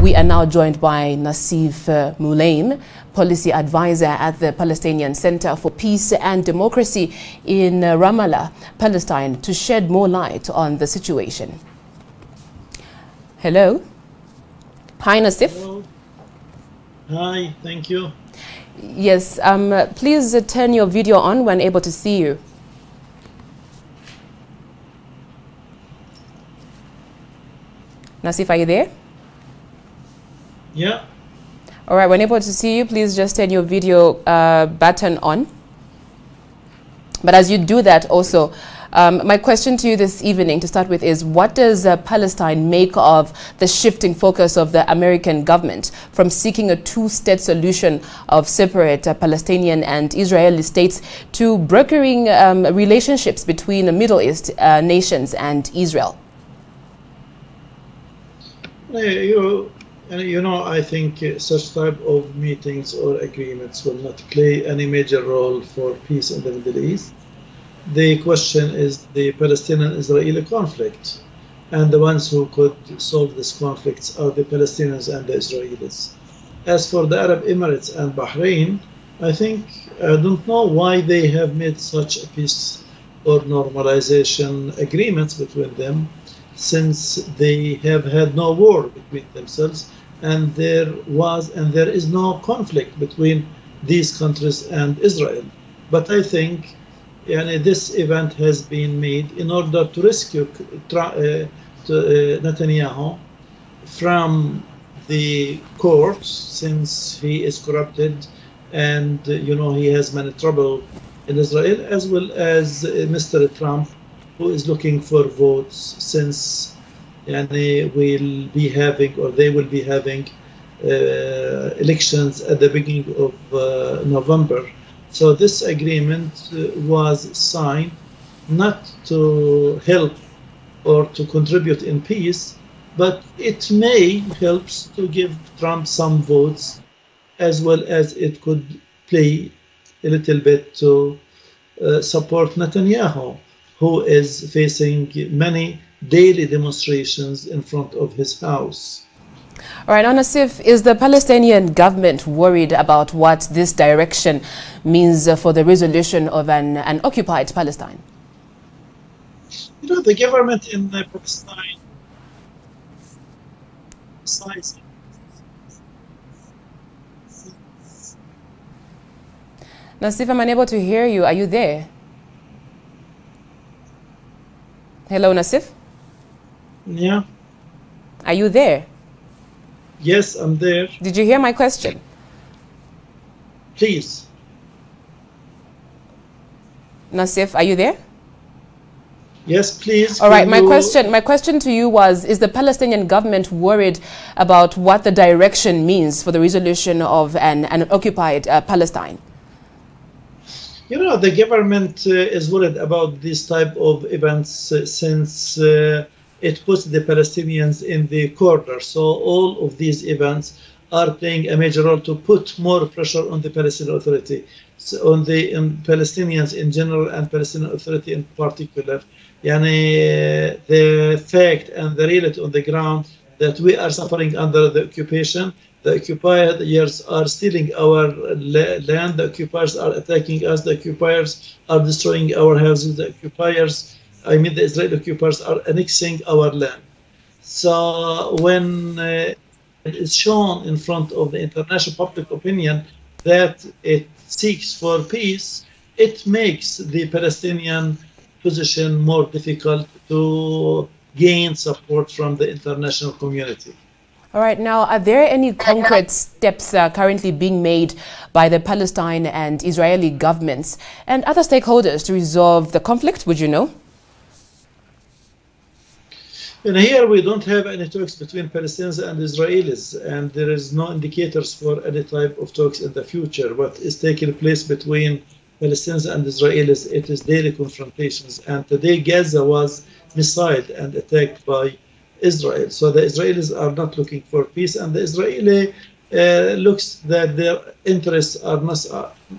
We are now joined by Naseef Muallem, policy advisor at the Palestinian Center for Peace and Democracy in Ramallah, Palestine, to shed more light on the situation. Hello. Hi, Naseef. Hello. Hi, thank you. Yes, please turn your video on when able to see you. Naseef, are you there? Yeah. All right, when able to see you, please just turn your video button on. But as you do that also, my question to you this evening to start with is, what does Palestine make of the shifting focus of the American government from seeking a two-state solution of separate Palestinian and Israeli states to brokering relationships between the Middle East nations and Israel? You know, I think such type of meetings or agreements will not play any major role for peace in the Middle East. The question is the Palestinian-Israeli conflict, and the ones who could solve this conflict are the Palestinians and the Israelis. As for the Arab Emirates and Bahrain, I don't know why they have made such a peace or normalization agreements between them, since they have had no war between themselves, and there is no conflict between these countries and Israel. But I think this event has been made in order to rescue Netanyahu from the courts, since he is corrupted and he has many trouble in Israel, as well as Mr. Trump, who is looking for votes, since they will be having elections at the beginning of November. So this agreement was signed not to help or to contribute in peace, but it may help to give Trump some votes, as well as it could play a little bit to support Netanyahu, who is facing many daily demonstrations in front of his house. All right, Naseef, is the Palestinian government worried about what this direction means for the resolution of an occupied Palestine? The government in Palestine Naseef, I'm unable to hear you. Are you there? Hello, Naseef? Yeah. Are you there? Yes, I'm there. Did you hear my question? Please. Naseef, are you there? Yes, please. All right, my question to you was, is the Palestinian government worried about what the direction means for the resolution of an occupied Palestine? The government is worried about this type of events since it puts the Palestinians in the corner. So all of these events are playing a major role to put more pressure on the Palestinian Authority, so on the Palestinians in general and Palestinian Authority in particular. The fact and the reality on the ground that we are suffering under the occupation. The occupiers are stealing our land. The occupiers are attacking us. The occupiers are destroying our houses. The Israeli occupiers are annexing our land. So when it is shown in front of the international public opinion that it seeks for peace, it makes the Palestinian position more difficult to gain support from the international community. All right. Now, are there any concrete steps currently being made by the Palestine and Israeli governments and other stakeholders to resolve the conflict? Would you know? Here we don't have any talks between Palestinians and Israelis, and there is no indicators for any type of talks in the future. What is taking place between Palestinians and Israelis, it is daily confrontations. And today Gaza was missiled and attacked by Israel. So the Israelis are not looking for peace, and the Israeli looks that their interests are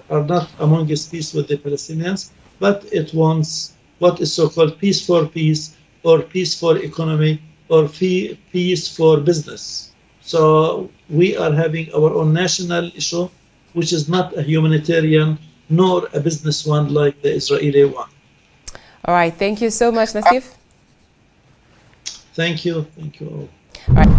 not amongst peace with the Palestinians, but it wants what is so-called peace for peace, or peace for economy, or peace for business. So we are having our own national issue, which is not a humanitarian nor a business one like the Israeli one. All right. Thank you so much, Naseef. Thank you. Thank you all. All right.